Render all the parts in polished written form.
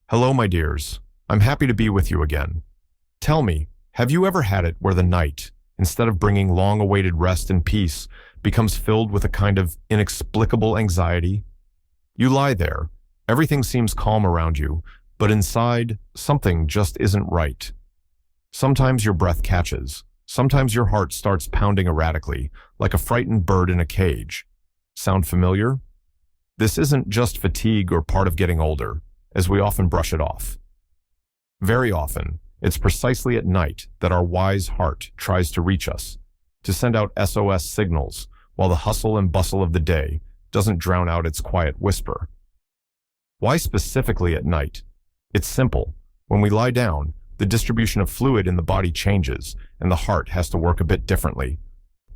Hello, my dears. I'm happy to be with you again. Tell me, have you ever had it where the night, instead of bringing long-awaited rest and peace, becomes filled with a kind of inexplicable anxiety? You lie there, everything seems calm around you, but inside, something just isn't right. Sometimes your breath catches. Sometimes your heart starts pounding erratically, like a frightened bird in a cage. Sound familiar? This isn't just fatigue or part of getting older, as we often brush it off. Very often, it's precisely at night that our wise heart tries to reach us, to send out SOS signals, while the hustle and bustle of the day doesn't drown out its quiet whisper. Why specifically at night? It's simple. When we lie down, the distribution of fluid in the body changes, and the heart has to work a bit differently.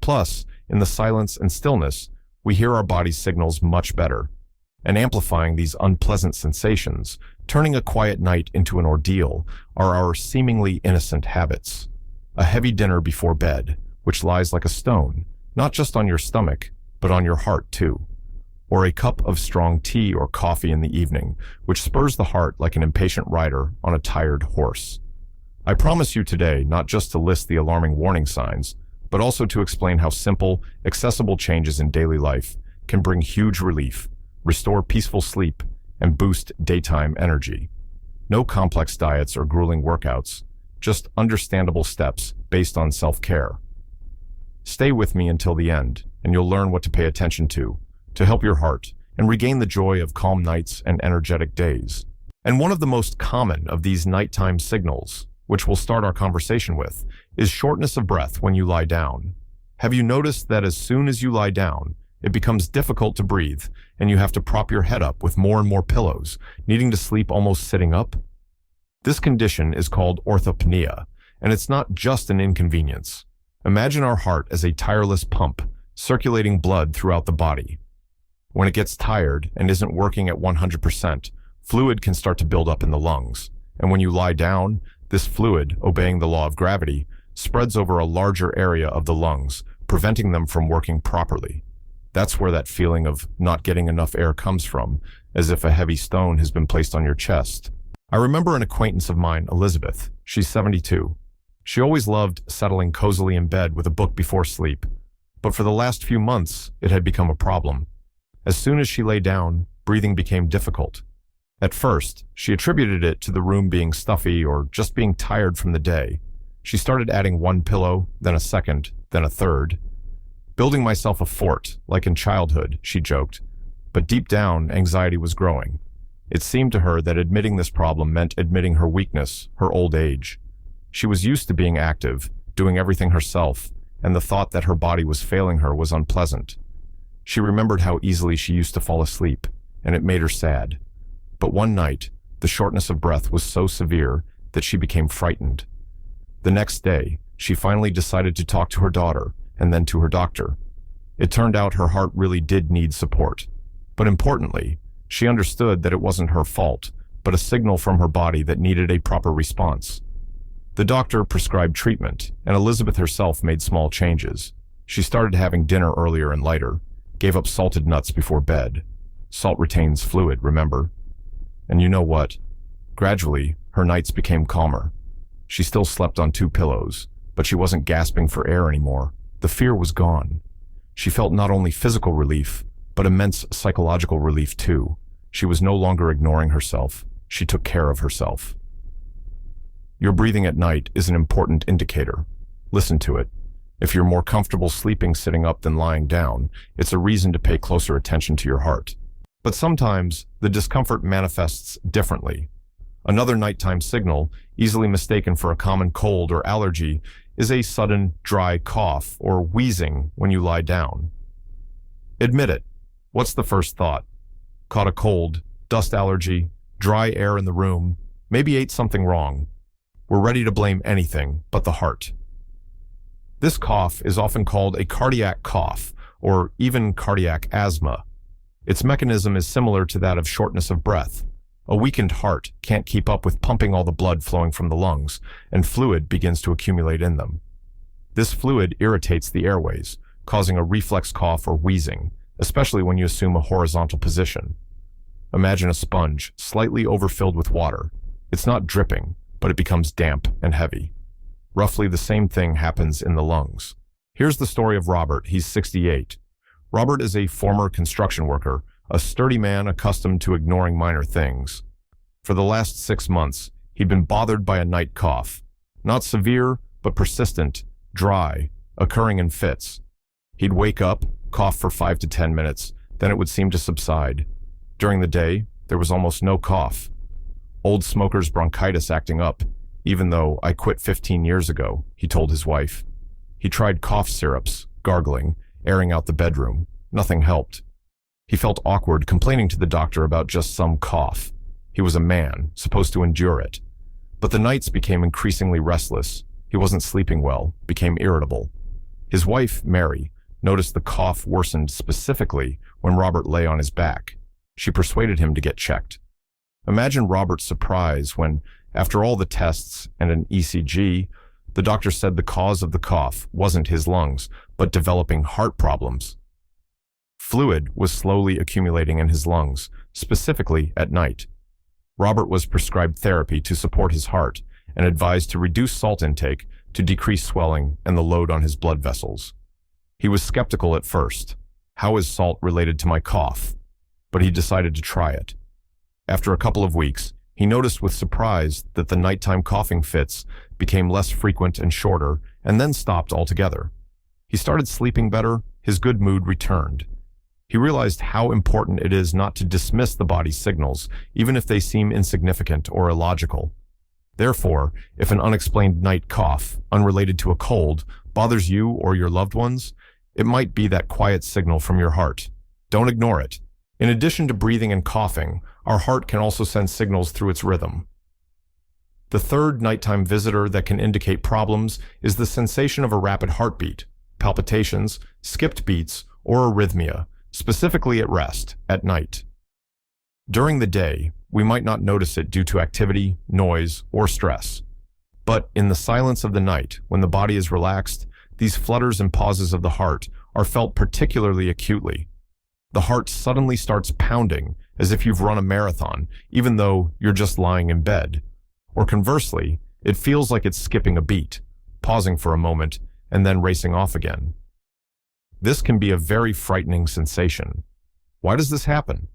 Plus, in the silence and stillness, we hear our body's signals much better. And amplifying these unpleasant sensations, turning a quiet night into an ordeal, are our seemingly innocent habits. A heavy dinner before bed, which lies like a stone, not just on your stomach, but on your heart too. Or a cup of strong tea or coffee in the evening, which spurs the heart like an impatient rider on a tired horse. I promise you today not just to list the alarming warning signs, but also to explain how simple, accessible changes in daily life can bring huge relief, restore peaceful sleep, and boost daytime energy. No complex diets or grueling workouts, just understandable steps based on self-care. Stay with me until the end, and you'll learn what to pay attention to help your heart and regain the joy of calm nights and energetic days. And one of the most common of these nighttime signals, which we'll start our conversation with, is shortness of breath when you lie down. Have you noticed that as soon as you lie down, it becomes difficult to breathe, and you have to prop your head up with more and more pillows, needing to sleep almost sitting up? This condition is called orthopnea, and it's not just an inconvenience. Imagine our heart as a tireless pump, circulating blood throughout the body. When it gets tired and isn't working at 100%, fluid can start to build up in the lungs, and when you lie down, this fluid, obeying the law of gravity, spreads over a larger area of the lungs, preventing them from working properly. That's where that feeling of not getting enough air comes from, as if a heavy stone has been placed on your chest. I remember an acquaintance of mine, Elizabeth. She's 72. She always loved settling cozily in bed with a book before sleep, but for the last few months, it had become a problem. As soon as she lay down, breathing became difficult. At first, she attributed it to the room being stuffy or just being tired from the day. She started adding one pillow, then a second, then a third. Building myself a fort, like in childhood, she joked. But deep down, anxiety was growing. It seemed to her that admitting this problem meant admitting her weakness, her old age. She was used to being active, doing everything herself, and the thought that her body was failing her was unpleasant. She remembered how easily she used to fall asleep, and it made her sad. But one night, the shortness of breath was so severe that she became frightened. The next day, she finally decided to talk to her daughter, and then to her doctor. It turned out her heart really did need support. But importantly, she understood that it wasn't her fault, but a signal from her body that needed a proper response. The doctor prescribed treatment, and Elizabeth herself made small changes. She started having dinner earlier and lighter, gave up salted nuts before bed. Salt retains fluid, remember? And you know what? Gradually, her nights became calmer. She still slept on 2 pillows, but she wasn't gasping for air anymore. The fear was gone. She felt not only physical relief, but immense psychological relief too. She was no longer ignoring herself. She took care of herself. Your breathing at night is an important indicator. Listen to it. If you're more comfortable sleeping sitting up than lying down, it's a reason to pay closer attention to your heart. But sometimes, the discomfort manifests differently. Another nighttime signal, easily mistaken for a common cold or allergy, is a sudden dry cough or wheezing when you lie down. Admit it. What's the first thought? Caught a cold, dust allergy, dry air in the room, maybe ate something wrong. We're ready to blame anything but the heart. This cough is often called a cardiac cough, or even cardiac asthma. Its mechanism is similar to that of shortness of breath. A weakened heart can't keep up with pumping all the blood flowing from the lungs, and fluid begins to accumulate in them. This fluid irritates the airways, causing a reflex cough or wheezing, especially when you assume a horizontal position. Imagine a sponge, slightly overfilled with water. It's not dripping, but it becomes damp and heavy. Roughly the same thing happens in the lungs. Here's the story of Robert. He's 68. Robert is a former construction worker, a sturdy man accustomed to ignoring minor things. For the last 6 months, he'd been bothered by a night cough. Not severe, but persistent, dry, occurring in fits. He'd wake up, cough for 5 to 10 minutes, then it would seem to subside. During the day, there was almost no cough. Old smoker's bronchitis acting up, even though I quit 15 years ago, he told his wife. He tried cough syrups, gargling, airing out the bedroom. Nothing helped. He felt awkward, complaining to the doctor about just some cough. He was a man, supposed to endure it. But the nights became increasingly restless. He wasn't sleeping well, became irritable. His wife, Mary, noticed the cough worsened specifically when Robert lay on his back. She persuaded him to get checked. Imagine Robert's surprise when, after all the tests and an ECG, the doctor said the cause of the cough wasn't his lungs, but developing heart problems. Fluid was slowly accumulating in his lungs, specifically at night. Robert was prescribed therapy to support his heart and advised to reduce salt intake to decrease swelling and the load on his blood vessels. He was skeptical at first. How is salt related to my cough? But he decided to try it. After a couple of weeks, he noticed with surprise that the nighttime coughing fits became less frequent and shorter, and then stopped altogether. He started sleeping better, his good mood returned. He realized how important it is not to dismiss the body's signals, even if they seem insignificant or illogical. Therefore, if an unexplained night cough, unrelated to a cold, bothers you or your loved ones, it might be that quiet signal from your heart. Don't ignore it. In addition to breathing and coughing, our heart can also send signals through its rhythm. The third nighttime visitor that can indicate problems is the sensation of a rapid heartbeat, palpitations, skipped beats, or arrhythmia, specifically at rest, at night. During the day, we might not notice it due to activity, noise, or stress. But in the silence of the night, when the body is relaxed, these flutters and pauses of the heart are felt particularly acutely. The heart suddenly starts pounding as if you've run a marathon, even though you're just lying in bed. Or conversely, it feels like it's skipping a beat, pausing for a moment, and then racing off again. This can be a very frightening sensation. Why does this happen?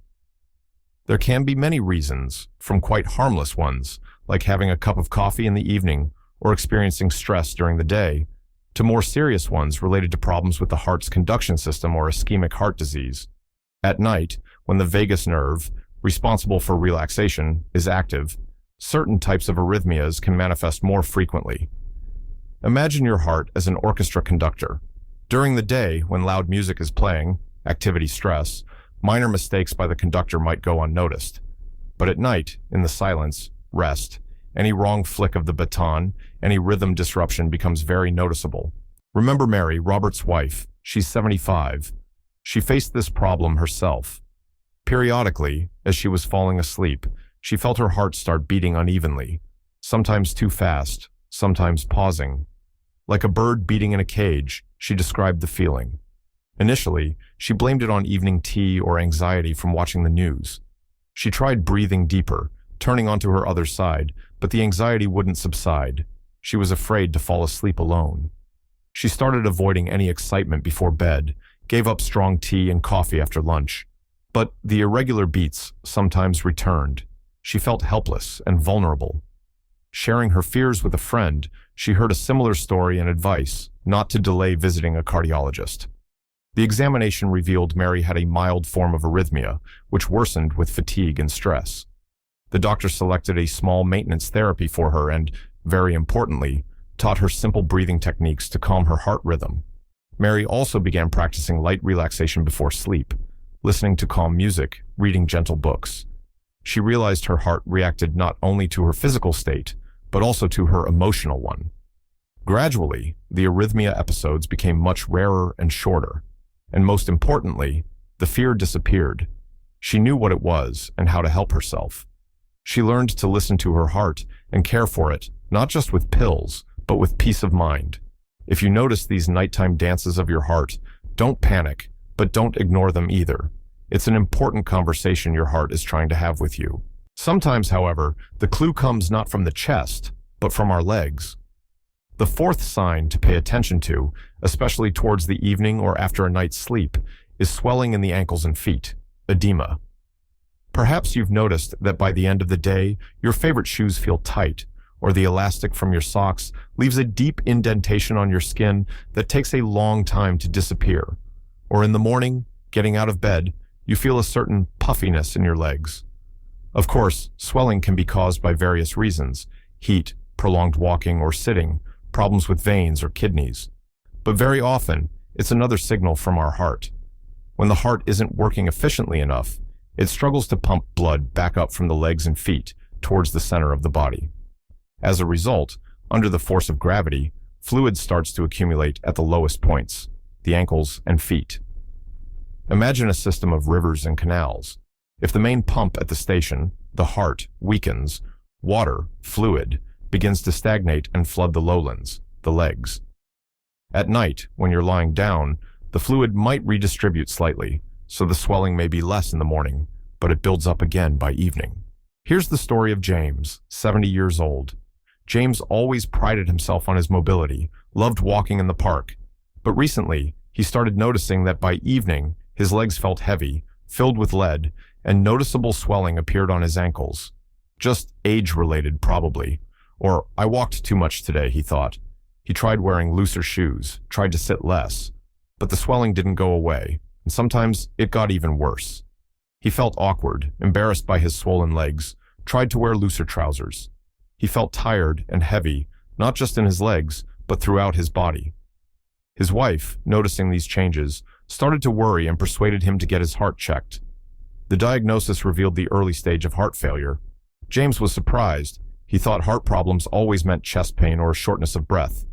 There can be many reasons, from quite harmless ones, like having a cup of coffee in the evening or experiencing stress during the day, to more serious ones related to problems with the heart's conduction system or ischemic heart disease. At night, when the vagus nerve, responsible for relaxation, is active, certain types of arrhythmias can manifest more frequently. Imagine your heart as an orchestra conductor. During the day, when loud music is playing, activity stress, minor mistakes by the conductor might go unnoticed. But at night, in the silence, rest, any wrong flick of the baton, any rhythm disruption becomes very noticeable. Remember Mary, Robert's wife. She's 75. She faced this problem herself. Periodically, as she was falling asleep, she felt her heart start beating unevenly, sometimes too fast, sometimes pausing. Like a bird beating in a cage, she described the feeling. Initially, she blamed it on evening tea or anxiety from watching the news. She tried breathing deeper, turning onto her other side, but the anxiety wouldn't subside. She was afraid to fall asleep alone. She started avoiding any excitement before bed, gave up strong tea and coffee after lunch. But the irregular beats sometimes returned. She felt helpless and vulnerable. Sharing her fears with a friend, she heard a similar story and advice not to delay visiting a cardiologist. The examination revealed Mary had a mild form of arrhythmia, which worsened with fatigue and stress. The doctor selected a small maintenance therapy for her and, very importantly, taught her simple breathing techniques to calm her heart rhythm. Mary also began practicing light relaxation before sleep, listening to calm music, reading gentle books. She realized her heart reacted not only to her physical state, but also to her emotional one. Gradually, the arrhythmia episodes became much rarer and shorter, and most importantly, the fear disappeared. She knew what it was and how to help herself. She learned to listen to her heart and care for it, not just with pills, but with peace of mind. If you notice these nighttime dances of your heart, don't panic, but don't ignore them either. It's an important conversation your heart is trying to have with you. Sometimes, however, the clue comes not from the chest, but from our legs. The fourth sign to pay attention to, especially towards the evening or after a night's sleep, is swelling in the ankles and feet, edema. Perhaps you've noticed that by the end of the day, your favorite shoes feel tight, or the elastic from your socks leaves a deep indentation on your skin that takes a long time to disappear. Or in the morning, getting out of bed, you feel a certain puffiness in your legs. Of course, swelling can be caused by various reasons: heat, prolonged walking or sitting, problems with veins or kidneys. But very often, it's another signal from our heart. When the heart isn't working efficiently enough, it struggles to pump blood back up from the legs and feet towards the center of the body. As a result, under the force of gravity, fluid starts to accumulate at the lowest points, the ankles and feet. Imagine a system of rivers and canals. If the main pump at the station, the heart, weakens, water, fluid, begins to stagnate and flood the lowlands, the legs. At night, when you're lying down, the fluid might redistribute slightly, so the swelling may be less in the morning, but it builds up again by evening. Here's the story of James, 70 years old. James always prided himself on his mobility, loved walking in the park, but recently he started noticing that by evening his legs felt heavy, filled with lead, and noticeable swelling appeared on his ankles. Just age-related, probably. Or, I walked too much today, he thought. He tried wearing looser shoes, tried to sit less, but the swelling didn't go away, and sometimes it got even worse. He felt awkward, embarrassed by his swollen legs, tried to wear looser trousers. He felt tired and heavy, not just in his legs, but throughout his body. His wife, noticing these changes, started to worry and persuaded him to get his heart checked. The diagnosis revealed the early stage of heart failure. James was surprised. He thought heart problems always meant chest pain or shortness of breath.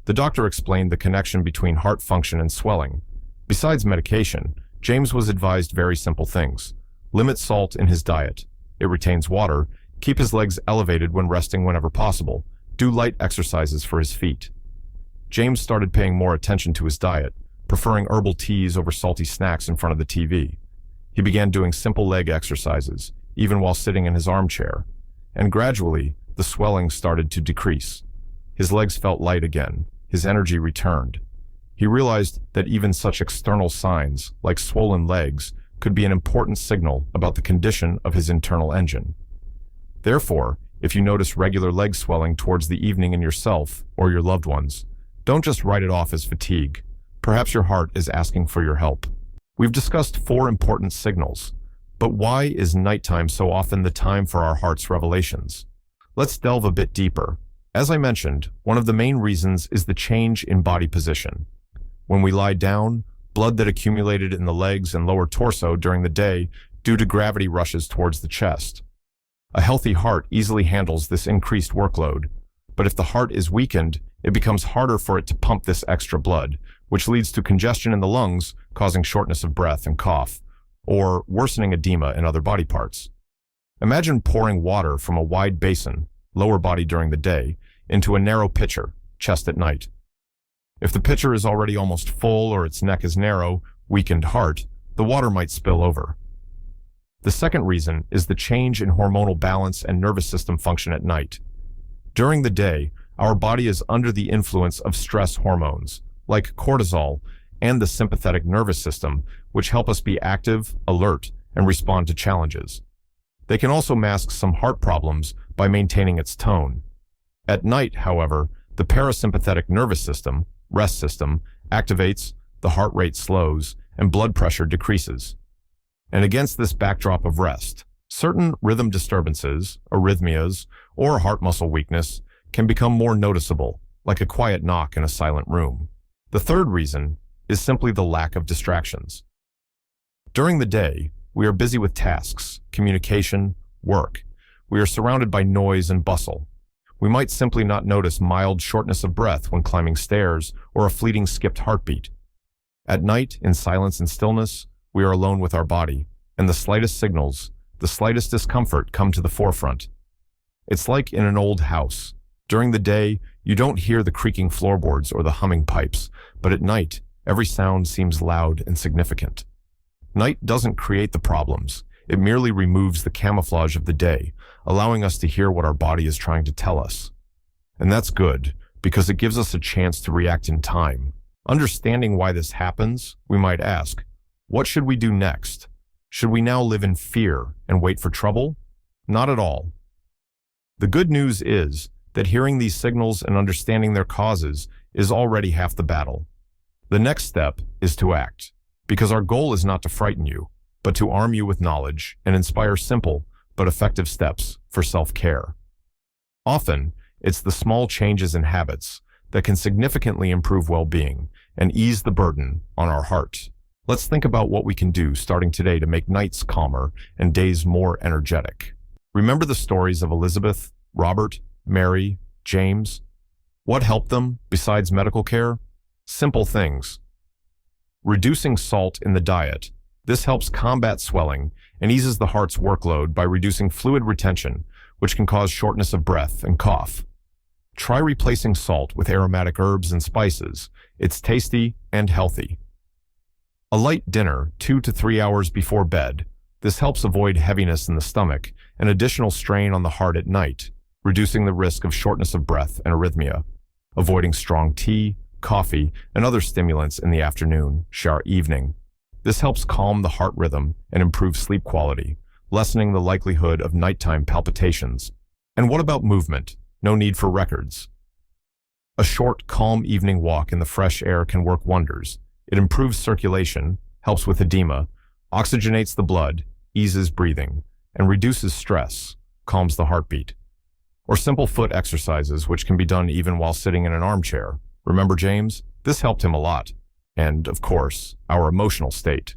The doctor explained the connection between heart function and swelling. Besides medication, James was advised very simple things. Limit salt in his diet. It retains water. Keep his legs elevated when resting whenever possible. Do light exercises for his feet. James started paying more attention to his diet, preferring herbal teas over salty snacks in front of the TV. He began doing simple leg exercises, even while sitting in his armchair. And gradually, the swelling started to decrease. His legs felt light again. His energy returned. He realized that even such external signs, like swollen legs, could be an important signal about the condition of his internal engine. Therefore, if you notice regular leg swelling towards the evening in yourself or your loved ones, don't just write it off as fatigue. Perhaps your heart is asking for your help. We've discussed 4 important signals, but why is nighttime so often the time for our heart's revelations? Let's delve a bit deeper. As I mentioned, one of the main reasons is the change in body position. When we lie down, blood that accumulated in the legs and lower torso during the day due to gravity rushes towards the chest. A healthy heart easily handles this increased workload, but if the heart is weakened, it becomes harder for it to pump this extra blood, which leads to congestion in the lungs, causing shortness of breath and cough, or worsening edema in other body parts. Imagine pouring water from a wide basin, lower body during the day, into a narrow pitcher, chest at night. If the pitcher is already almost full or its neck is narrow, weakened heart, the water might spill over. The second reason is the change in hormonal balance and nervous system function at night. During the day, our body is under the influence of stress hormones, like cortisol, and the sympathetic nervous system, which help us be active, alert, and respond to challenges. They can also mask some heart problems by maintaining its tone. At night, however, the parasympathetic nervous system, rest system, activates, the heart rate slows, and blood pressure decreases. And against this backdrop of rest, certain rhythm disturbances, arrhythmias, or heart muscle weakness can become more noticeable, like a quiet knock in a silent room. The third reason is simply the lack of distractions. During the day, we are busy with tasks, communication, work. We are surrounded by noise and bustle. We might simply not notice mild shortness of breath when climbing stairs or a fleeting skipped heartbeat. At night, in silence and stillness, we are alone with our body, and the slightest signals, the slightest discomfort come to the forefront. It's like in an old house. During the day, you don't hear the creaking floorboards or the humming pipes, but at night, every sound seems loud and significant. Night doesn't create the problems. It merely removes the camouflage of the day, allowing us to hear what our body is trying to tell us. And that's good, because it gives us a chance to react in time. Understanding why this happens, we might ask, what should we do next? Should we now live in fear and wait for trouble? Not at all. The good news is that hearing these signals and understanding their causes is already half the battle. The next step is to act, because our goal is not to frighten you, but to arm you with knowledge and inspire simple but effective steps for self-care. Often, it's the small changes in habits that can significantly improve well-being and ease the burden on our heart. Let's think about what we can do starting today to make nights calmer and days more energetic. Remember the stories of Elizabeth, Robert, Mary, James? What helped them besides medical care? Simple things. Reducing salt in the diet. This helps combat swelling and eases the heart's workload by reducing fluid retention, which can cause shortness of breath and cough. Try replacing salt with aromatic herbs and spices. It's tasty and healthy. A light dinner 2 to 3 hours before bed. This helps avoid heaviness in the stomach and additional strain on the heart at night, reducing the risk of shortness of breath and arrhythmia. Avoiding strong tea, coffee, and other stimulants in the afternoon, evening. This helps calm the heart rhythm and improve sleep quality, lessening the likelihood of nighttime palpitations. And what about movement? No need for records. A short, calm evening walk in the fresh air can work wonders. It improves circulation, helps with edema, oxygenates the blood, eases breathing, and reduces stress, calms the heartbeat. Or simple foot exercises, which can be done even while sitting in an armchair. Remember James? This helped him a lot. And, of course, our emotional state.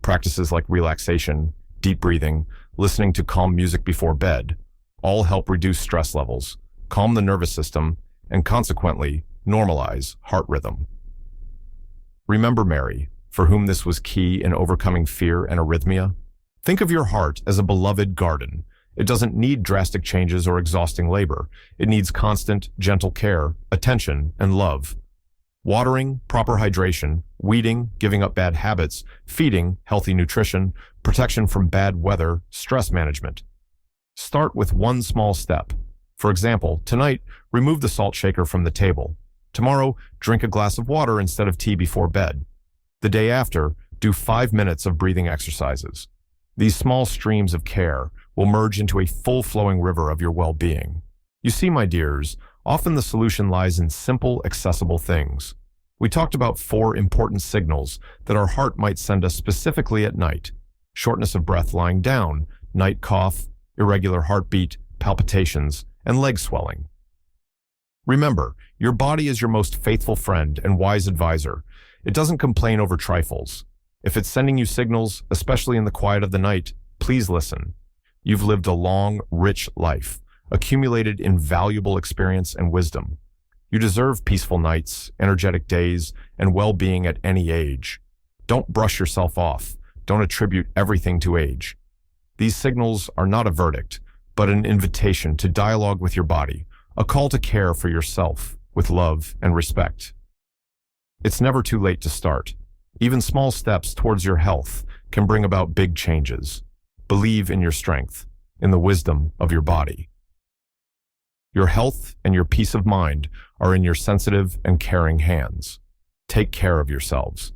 Practices like relaxation, deep breathing, listening to calm music before bed, all help reduce stress levels, calm the nervous system, and consequently, normalize heart rhythm. Remember Mary, for whom this was key in overcoming fear and arrhythmia? Think of your heart as a beloved garden. It doesn't need drastic changes or exhausting labor. It needs constant, gentle care, attention, and love. Watering, proper hydration, weeding, giving up bad habits, feeding, healthy nutrition, protection from bad weather, stress management. Start with one small step. For example, tonight, remove the salt shaker from the table. Tomorrow, drink a glass of water instead of tea before bed. The day after, do 5 minutes of breathing exercises. These small streams of care will merge into a full-flowing river of your well-being. You see, my dears, often the solution lies in simple, accessible things. We talked about 4 important signals that our heart might send us specifically at night: shortness of breath lying down, night cough, irregular heartbeat, palpitations, and leg swelling. Remember, your body is your most faithful friend and wise advisor. It doesn't complain over trifles. If it's sending you signals, especially in the quiet of the night, please listen. You've lived a long, rich life, accumulated invaluable experience and wisdom. You deserve peaceful nights, energetic days, and well-being at any age. Don't brush yourself off. Don't attribute everything to age. These signals are not a verdict, but an invitation to dialogue with your body, a call to care for yourself with love and respect. It's never too late to start. Even small steps towards your health can bring about big changes. Believe in your strength, in the wisdom of your body. Your health and your peace of mind are in your sensitive and caring hands. Take care of yourselves.